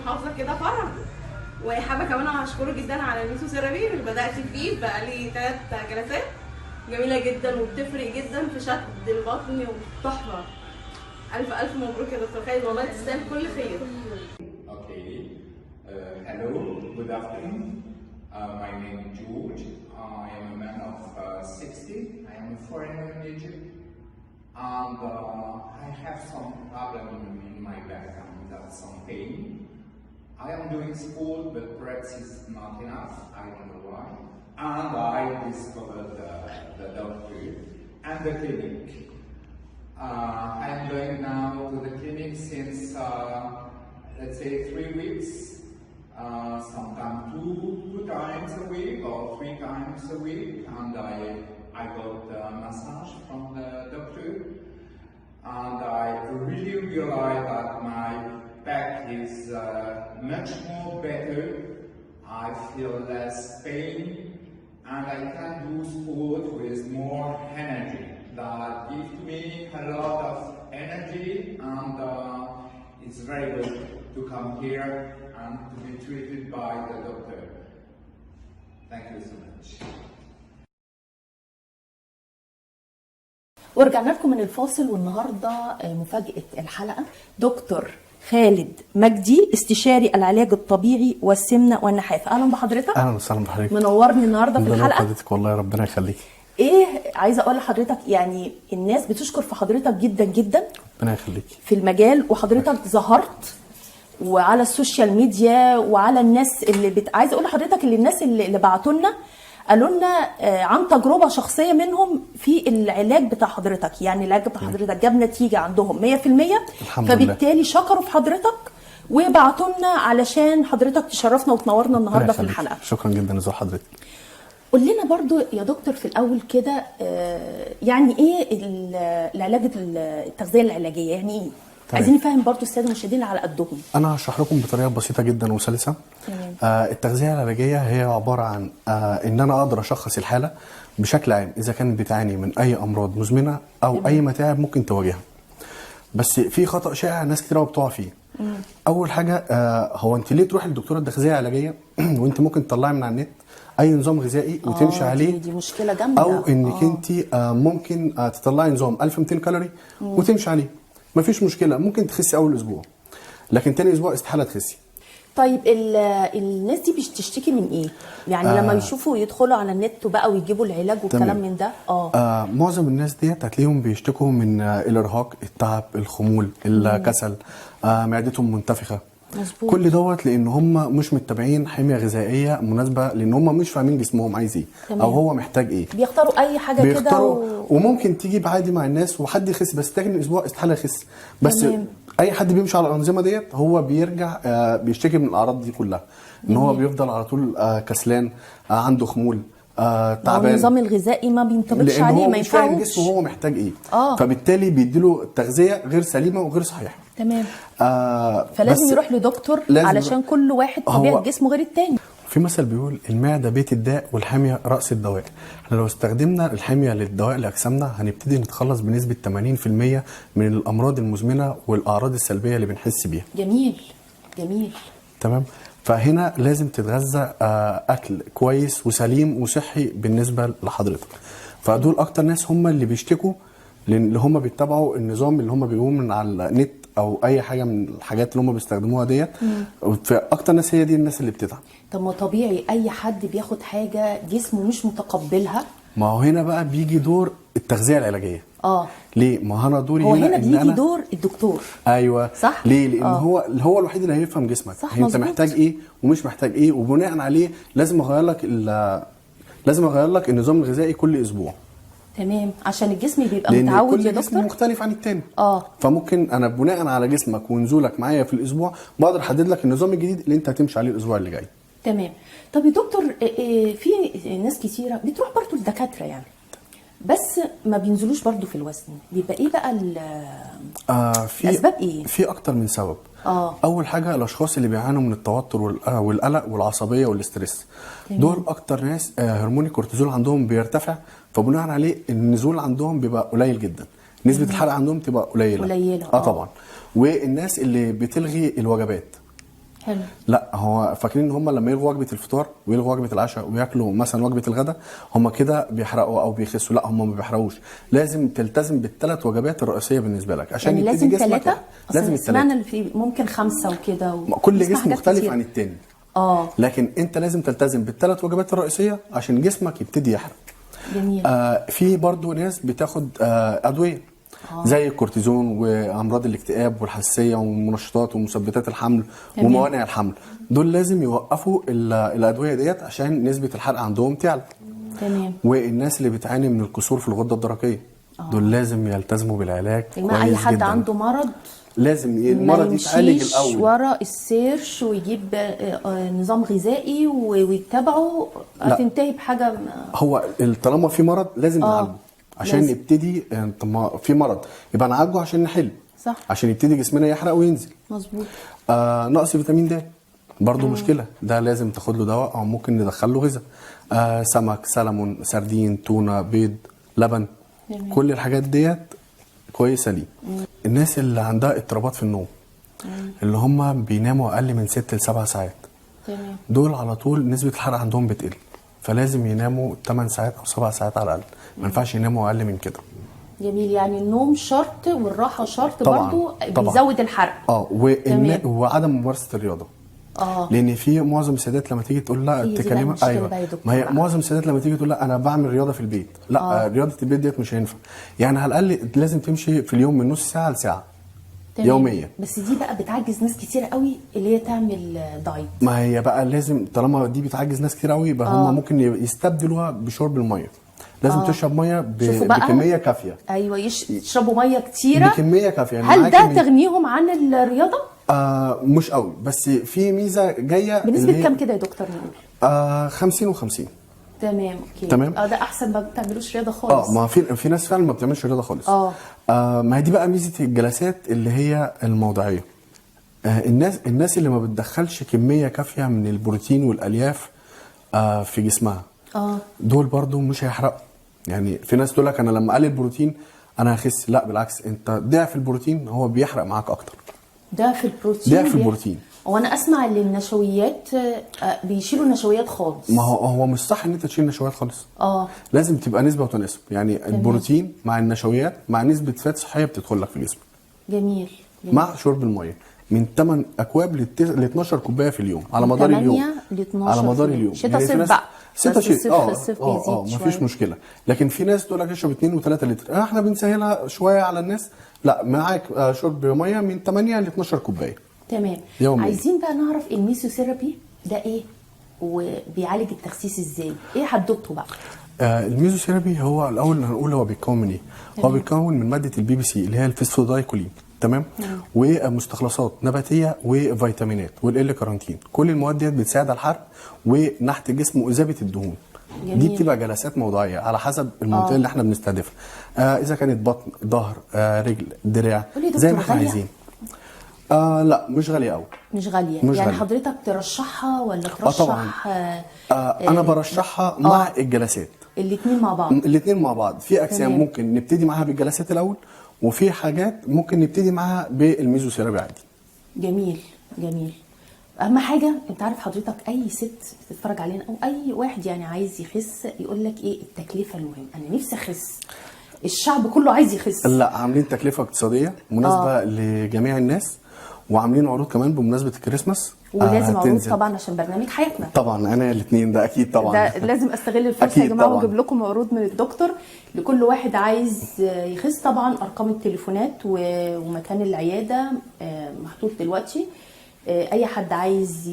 المحافظه كده فرع. وحابه كمان اشكره جدا على الميسو ثيرابي اللي بدات فيه بقالي 3 جلسات جميله جدا وبتفرق جدا في شد البطن وتحفه. الف مبروك يا دكتور خالد، والله تستاهل كل خير. Okay. Hello. Good afternoon. My name is George. I am a man of 60. I am a foreigner in Egypt, and I have some problem in my back and some pain. I am doing sport, but practice is not enough. I don't know why. And I discovered the doctor and the clinic. I am going now to the clinic since let's say 3 weeks. Sometimes two times a week or 3 times a week, and I got a massage from the doctor, and I really realized that my back is much more better. I feel less pain, and I can do sport with more energy. That gives me a lot of energy, and it's very good to come here and to be treated by the doctor. Thank you so much. ورجعنا لكم من الفاصل، والنهارده مفاجأة الحلقة دكتور خالد مجدي، استشاري العلاج الطبيعي والسمنة والنحافة. اهلا بحضرتك. اهلا وسهلا بحضرتك. منورني النهارده في الحلقة. حضرتك والله ربنا يخليكي. ايه عايزه اقول لحضرتك، يعني الناس بتشكر في حضرتك جدا جدا ربنا يخليكي في المجال، وحضرتك ظهرت وعلى السوشيال ميديا وعلى الناس اللي عايزه اقول لحضرتك اللي الناس اللي بعتوا لنا قالوا لنا عن تجربه شخصيه منهم في العلاج بتاع حضرتك، يعني العلاج بتاع حضرتك جاب نتيجه عندهم 100%. فبالتالي شكروا في حضرتك وبعتوا لنا علشان حضرتك تشرفنا وتنورنا النهارده في الحلقه. شكرا جدا لزور حضرتك. قول لنا برضو يا دكتور في الاول كده، يعني ايه العلاج التغذيه العلاجيه، يعني ايه؟ عايزين نفهم برضو الساده المشاهدين على قدهم. انا هشرح لكم بطريقه بسيطه جدا وسلسه. التغذيه العلاجيه هي عباره عن ان انا اقدر اشخص الحاله بشكل عام اذا كانت بتعاني من اي امراض مزمنه او اي متاعب ممكن تواجهها. بس في خطا شائع ناس كتير بتقع فيه. اول حاجه هو انت ليه تروحي للدكتوره التغذيه العلاجيه وانت ممكن تطلعي من على النت اي نظام غذائي وتمشي عليه؟ دي مشكله جامده. او انك انت ممكن تطلعي نظام 1200 كالوري وتمشي عليه، مفيش مشكله، ممكن تخسي اول اسبوع لكن تاني اسبوع استحاله تخسي. طيب الناس دي بتشتكي من ايه؟ يعني لما يشوفوا يدخلوا على النت بقى ويجيبوا العلاج والكلام من ده. معظم الناس ديت هتلاقيهم بيشتكوا من الارهاق، التعب، الخمول، الكسل، معدتهم منتفخه. مظبوط. كل دوت لان هم مش متبعين حميه غذائيه مناسبه، لان هم مش فاهمين جسمهم عايز ايه او هو محتاج ايه. بيختاروا اي حاجه كده وممكن تيجي عادي مع الناس وحد يخس، بس تاني اسبوع استحاله يخس. بس تمام. اي حد بيمشي على الانظمه ديت هو بيرجع بيشتكي من الاعراض دي كلها، ان هو بيفضل على طول كسلان، عنده خمول، تعبان. النظام الغذائي ما بينطبقش عليه، ما ينفعش. لان جسمه هو محتاج ايه. فبالتالي بيديله تغذيه غير سليمه وغير صحيحه. تمام. فلازم يروح لدكتور علشان كل واحد طبيعه جسمه غير التاني. في مثل بيقول المعده بيت الداء والحميه راس الدواء. احنا لو استخدمنا الحميه للدواء لاجسامنا هنبتدي نتخلص بنسبه 80% من الامراض المزمنه والاعراض السلبيه اللي بنحس بيها. جميل جميل. تمام. فهنا لازم تتغذى اكل كويس وسليم وصحي بالنسبه لحضرتك. فدول اكتر ناس هم اللي بيشتكوا، لان اللي هم بيتبعوا النظام اللي هم بيجيبوه من على النت او اي حاجه من الحاجات اللي هم بيستخدموها ديت. فاكتر ناس هي دي الناس اللي بتتعب. طب ما طبيعي اي حد بياخد حاجه جسمه مش متقبلها. ما هو هنا بقى بيجي دور التغذيه العلاجيه. ليه؟ ما انا دوري هنا بيجي دور الدكتور. ايوه صح. ليه؟ لان هو الوحيد اللي هيفهم جسمك. صح. انت محتاج ايه ومش محتاج ايه، وبناء عليه لازم اغير لك النظام الغذائي كل اسبوع. تمام. عشان الجسم بيبقى متعود يا دكتور. كل جسم مختلف عن التاني. فممكن انا بناء على جسمك ونزولك معايا في الاسبوع بقدر احدد لك النظام الجديد اللي انت هتمشي عليه الاسبوع اللي جاي. تمام. طب يا دكتور، في ناس كتيره بتروح برضو للدكاتره يعني، بس ما بينزلوش برضو في الوزن، بيبقى ايه بقى الاسباب؟ ايه؟ في اكتر من سبب. اول حاجه الاشخاص اللي بيعانوا من التوتر والقلق والعصبيه والاسترس. دول اكتر ناس هرمون الكورتيزول عندهم بيرتفع، فبناء عليه النزول عندهم بيبقى قليل جدا، نسبه الحرق عندهم تبقى قليله. قليله. طبعا. والناس اللي بتلغي الوجبات. حلو. لا، هو فاكرين ان هم لما يلغوا وجبه الفطار ويلغوا وجبه العشاء وياكلوا مثلا وجبه الغداء هم كده بيحرقوا او بيخسوا. لا، هم ما بيحرقوش. لازم تلتزم بالثلاث وجبات الرئيسيه بالنسبه لك عشان يعني يبتدي لازم جسمك. 3. لازم سمعنا الثلاثه. اللي في ممكن 5 وكده كل نسمع جسم حاجات مختلف كتير. عن التاني. لكن انت لازم تلتزم بالثلاث وجبات الرئيسيه عشان جسمك يبتدي يحرق. جميل. في برضو ناس بتاخد ادويه زي الكورتيزون وامراض الاكتئاب والحساسيه ومنشطات ومثبتات الحمل وموانع الحمل. دول لازم يوقفوا الادويه ديت عشان نسبه الحرق عندهم تعلى. تمام. والناس اللي بتعاني من الكسور في الغده الدرقيه دول لازم يلتزموا بالعلاج يا جماعه، اي كويس حد جدا. عنده مرض لازم ما المرض يتعالج يمشيش الاول. ورا السيرش ويجيب نظام غذائي ويتبعه، هتنتهي بحاجه هو طالما في مرض لازم نعالجه عشان لازم. نبتدي. في مرض يبقى نعالجه عشان نحل. صح. عشان يبتدي جسمنا يحرق وينزل. مظبوط. نقص فيتامين د برضو مشكله، ده لازم تاخد له دواء او ممكن ندخل له غذاء. سمك، سلمون، سردين، تونه، بيض، لبن. كل الحاجات ديت كويسه ليه. الناس اللي عندها اضطرابات في النوم اللي هم بيناموا اقل من 6 ل 7 ساعات، تمام. دول على طول نسبه الحرق عندهم بتقل، فلازم يناموا 8 ساعات او 7 ساعات على الاقل. ما ينفعش يناموا اقل من كده. جميل. يعني النوم شرط والراحه شرط طبعاً. برضو طبعاً. بيزود الحرق. وعدم ممارسه الرياضه. لان في معظم السيدات لما تيجي تقول لا هي دي بقى تكلمها. المشكلة ايوه، بقى يا دكتور ما هي بقى. معظم السيدات لما تيجي تقول لا انا بعمل رياضه في البيت، لا رياضه البيت ديت مش هينفع. يعني على الاقل لازم تمشي في اليوم من نص ساعه لساعه تمام. يوميا. بس دي بقى بتعجز ناس كتير قوي اللي هي تعمل دايت. ما هي بقى لازم طالما دي بتعجز ناس كتير قوي يبقى هم ممكن يستبدلوها بشرب الميه. لازم تشرب ميه شوفوا بقى. بكميه كافيه. ايوه، يشربوا ميه كتيره بكميه كافيه. هل ده تغنيهم عن الرياضه؟ مش قوي، بس في ميزه جايه. بنسبه كام كده يا دكتور نقول؟ 50 و50. تمام. اوكي. تمام. ده احسن ما بتعملوش رياضه خالص. ما في ناس فعلا ما بتعملش رياضه خالص. ما هي دي بقى ميزه الجلسات اللي هي الموضعيه. الناس اللي ما بتدخلش كميه كافيه من البروتين والالياف في جسمها دول برضو مش هيحرقوا. يعني في ناس تقول لك انا لما اقلل البروتين انا هخس. لا بالعكس، انت ضعف البروتين هو بيحرق معاك اكتر. ضعف البروتين. ضعف البروتين. وانا اسمع ان النشويات بيشيلوا النشويات خالص. ما هو مش صح ان انت تشيل نشويات خالص. لازم تبقى نسبه وتناسب. يعني البروتين مع النشويات مع نسبه فات صحيه بتدخل لك في الجسم. جميل. مع شرب الميه من 8 اكواب ل 12 كوبايه في اليوم على مدار اليوم. 8 ل 12 على مدار اليوم. شتاء صيف بقى. شتاء صيف. الصيف بيزيد مفيش مشكله. لكن في ناس تقول لك اشرب 2 و3 لتر. احنا بنسهلها شويه على الناس. لا، معاك شرب ميه من 8 ل 12 كوبايه. تمام. يوميا. عايزين بقى نعرف الميزوثيرابي ده ايه وبيعالج التخسيس ازاي؟ ايه حدوته بقى؟ الميزوثيرابي هو الاول هنقول هو بيتكون من ايه؟ هو بيتكون من ماده البي بي سي اللي هي الفسفودايكولين. تمام. ومستخلصات نباتيه وفيتامينات والال كارانتين. كل المواد ديت بتساعد على الحرق ونحت الجسم واذابه الدهون. جميل. دي بتبقى جلسات موضعيه على حسب المنطقه اللي احنا بنستهدفها. اذا كانت بطن، ظهر، رجل، دراع، زي ما احنا عايزين. لا مش غاليه قوي. مش غاليه. مش يعني غالية. حضرتك ترشحها ولا ترشح؟ طبعا. انا برشحها مع الجلسات. الاثنين مع بعض. الاثنين مع بعض. في اجسام تمام. ممكن نبتدي معاها بالجلسات الاول، وفي حاجات ممكن نبتدي معاها بالميزوثيرابي عادي. جميل. جميل. اهم حاجه انت عارف حضرتك، اي ست بتتفرج علينا او اي واحد يعني عايز يخس يقول لك ايه التكلفه المهم. انا نفسي اخس، الشعب كله عايز يخس. لا، عاملين تكلفه اقتصاديه مناسبه لجميع الناس، وعاملين عروض كمان بمناسبه الكريسماس. ولازم عروض طبعا عشان برنامج حياتنا. طبعا انا الاثنين ده اكيد طبعا. ده لازم استغل الفرصه يا جماعه طبعاً. واجيب لكم عروض من الدكتور لكل واحد عايز يخس. طبعا ارقام التليفونات ومكان العياده محطوط دلوقتي. اي حد عايز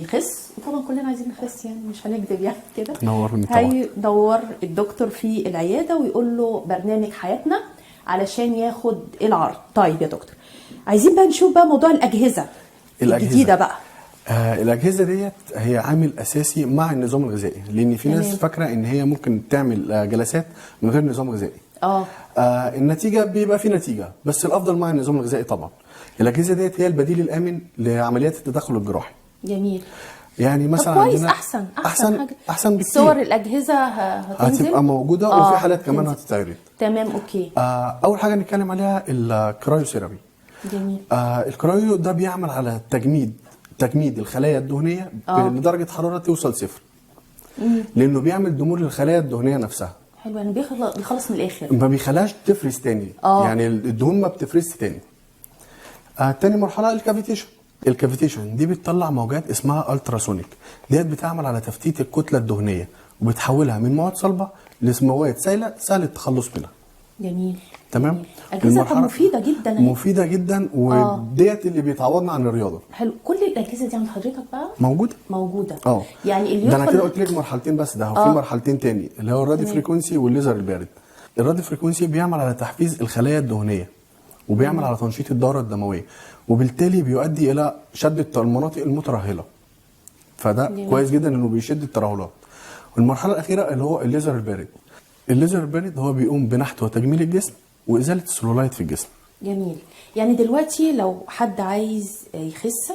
يخس، طبعا كلنا عايزين نخس يعني مش هنكذب يعني كده. نورني طبعا. هيدور الدكتور في العياده ويقول له برنامج حياتنا علشان ياخد العرض. طيب يا دكتور، عايزين بقى نشوف بقى موضوع الاجهزه الجديده بقى. الاجهزه ديت هي عامل اساسي مع النظام الغذائي، لان في ناس فاكره ان هي ممكن تعمل جلسات من غير نظام غذائي. النتيجه بيبقى في نتيجه، بس الافضل مع النظام الغذائي طبعا. الاجهزه ديت هي البديل الامن لعمليات التدخل الجراحي. جميل. يعني مثلا كويس. عندنا احسن بكتير. صور الاجهزه هتنزل هتبقى موجوده وفي حالات كمان هتتعرض. تمام. اوكي. اول حاجه نتكلم عليها الكرايوثيرابي. جميل. الكرايو ده بيعمل على تجميد تجميد الخلايا الدهنيه لدرجه حراره توصل 0. لانه بيعمل ضمور للخلايا الدهنيه نفسها. حلو، يعني بيخلص من الاخر، ما بيخليهاش تفرز تاني. يعني الدهون ما بتفرزش تاني. تاني مرحله الكافيتيشن. الكافيتيشن دي بتطلع موجات اسمها التراسونيك، ديت بتعمل على تفتيت الكتله الدهنيه وبتحولها من مواد صلبه لمواد سائله سهل التخلص منها. جميل. تمام. اجهزه مفيده جدا. مفيده جدا، وديت اللي بيتعوضنا عن الرياضه. حلو. كل الاجهزه دي عند حضرتك بقى موجوده. يعني اللي ده انا كده قلت لك مرحلتين بس، ده في مرحلتين تاني اللي هو الراديو فريكونسي والليزر البارد. الراديو فريكونسي بيعمل على تحفيز الخلايا الدهنيه وبيعمل على تنشيط الدوره الدمويه، وبالتالي بيؤدي الى شد المناطق المترهله. فده كويس جدا انه بيشد الترهلات. والمرحله الاخيره اللي هو الليزر البارد. الليزر البارد هو بيقوم بنحت وتجميل الجسم وازاله السلولايت في الجسم. جميل. يعني دلوقتي لو حد عايز يخس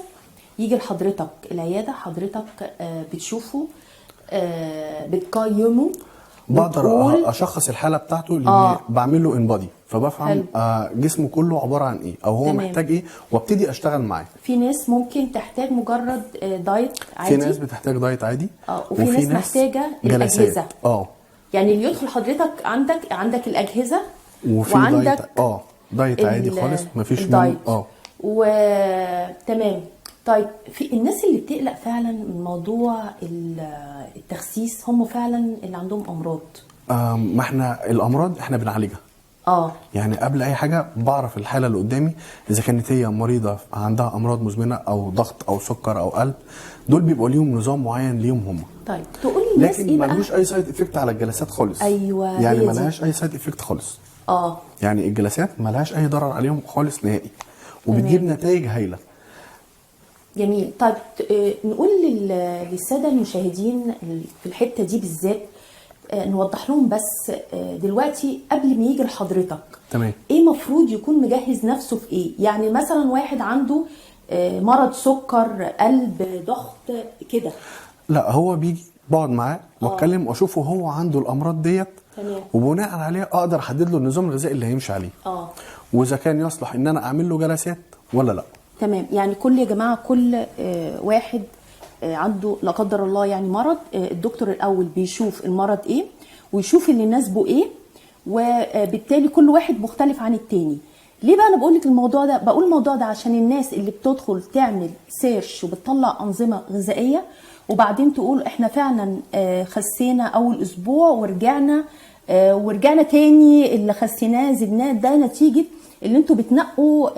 يجي لحضرتك العياده، حضرتك بتشوفه، بتقيمه، بقدر اشخص الحاله بتاعته اللي بعمل له انبادي، فبفهم جسمه كله عباره عن ايه او هو محتاج ايه وابتدي اشتغل معاه. في ناس ممكن تحتاج مجرد دايت عادي، في ناس بتحتاج دايت عادي، وفي ناس محتاجه الاجهزه. يعني اللي يدخل حضرتك عندك الاجهزه وعندك دايت عادي خالص مفيش منه. تمام. طيب في الناس اللي بتقلق فعلا من موضوع التخسيس، هم فعلا اللي عندهم امراض. ما احنا الامراض احنا بنعالجها. يعني قبل اي حاجه بعرف الحاله اللي قدامي اذا كانت هي مريضه عندها امراض مزمنه او ضغط او سكر او قلب، دول بيبقوا ليهم نظام معين ليهم هم. طيب تقول لي الناس لكن ايه بقى؟ ملوش اي سايد افكت على الجلسات خالص. ايوه، يعني ملهاش اي سايد افكت خالص. يعني الجلسات ملهاش اي ضرر عليهم خالص نهائي، وبتجيب نتائج هايله. جميل. طيب نقول للساده المشاهدين في الحته دي بالذات، نوضح لهم بس دلوقتي قبل ما يجي لحضرتك تمام ايه مفروض يكون مجهز نفسه في ايه. يعني مثلا واحد عنده مرض سكر، قلب، ضغط كده، لا هو بيجي بقعد معاه واتكلم واشوفه هو عنده الامراض ديت، وبناء عليها اقدر احدد له النظام الغذائي اللي هيمشي عليه، واذا كان يصلح ان انا اعمل له جلسات ولا لا. تمام. يعني يا جماعه كل واحد عنده لا قدر الله يعني مرض، الدكتور الاول بيشوف المرض ايه ويشوف اللي يناسبه ايه، وبالتالي كل واحد مختلف عن التاني. ليه بقى انا بقول لك الموضوع ده؟ بقول الموضوع ده عشان الناس اللي بتدخل تعمل سيرش وبتطلع انظمه غذائيه وبعدين تقول احنا فعلا خسينا اول اسبوع ورجعنا تاني، اللي خسيناه زدناه، ده نتيجه اللي انتوا بتنقوا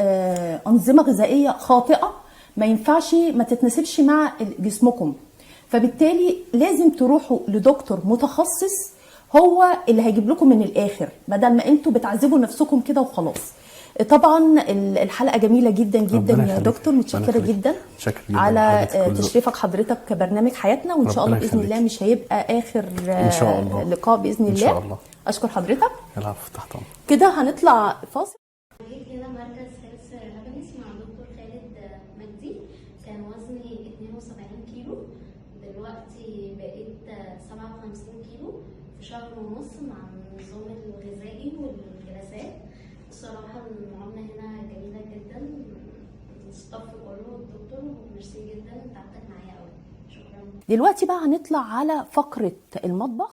انظمه غذائيه خاطئه ما ينفعش، ما تتناسبش مع جسمكم. فبالتالي لازم تروحوا لدكتور متخصص هو اللي هيجيب لكم من الاخر، بدل ما انتوا بتعذبوا نفسكم كده وخلاص. طبعا الحلقه جميله جدا جدا يا دكتور، متشكره جدا على تشريفك حضرتك كبرنامج حياتنا، وان شاء الله باذن الله مش هيبقى اخر إن شاء الله. لقاء باذن الله. إن شاء الله. اشكر حضرتك. العفو، تحت امرك. كده هنطلع فاصل. جيت هنا مركز هيلث هابينس مع دكتور خالد مجدي. كان وزني 72 كيلو، دلوقتي بقيت 57 كيلو في شهر ونص مع النظام الغذائي والجلسات. الصراحه المعامله هنا جميله جدا، الستاف كله الدكتور ميرسي جدا، تعبتك معايا قوي. شكرا. دلوقتي بقى هنطلع على فقره المطبخ.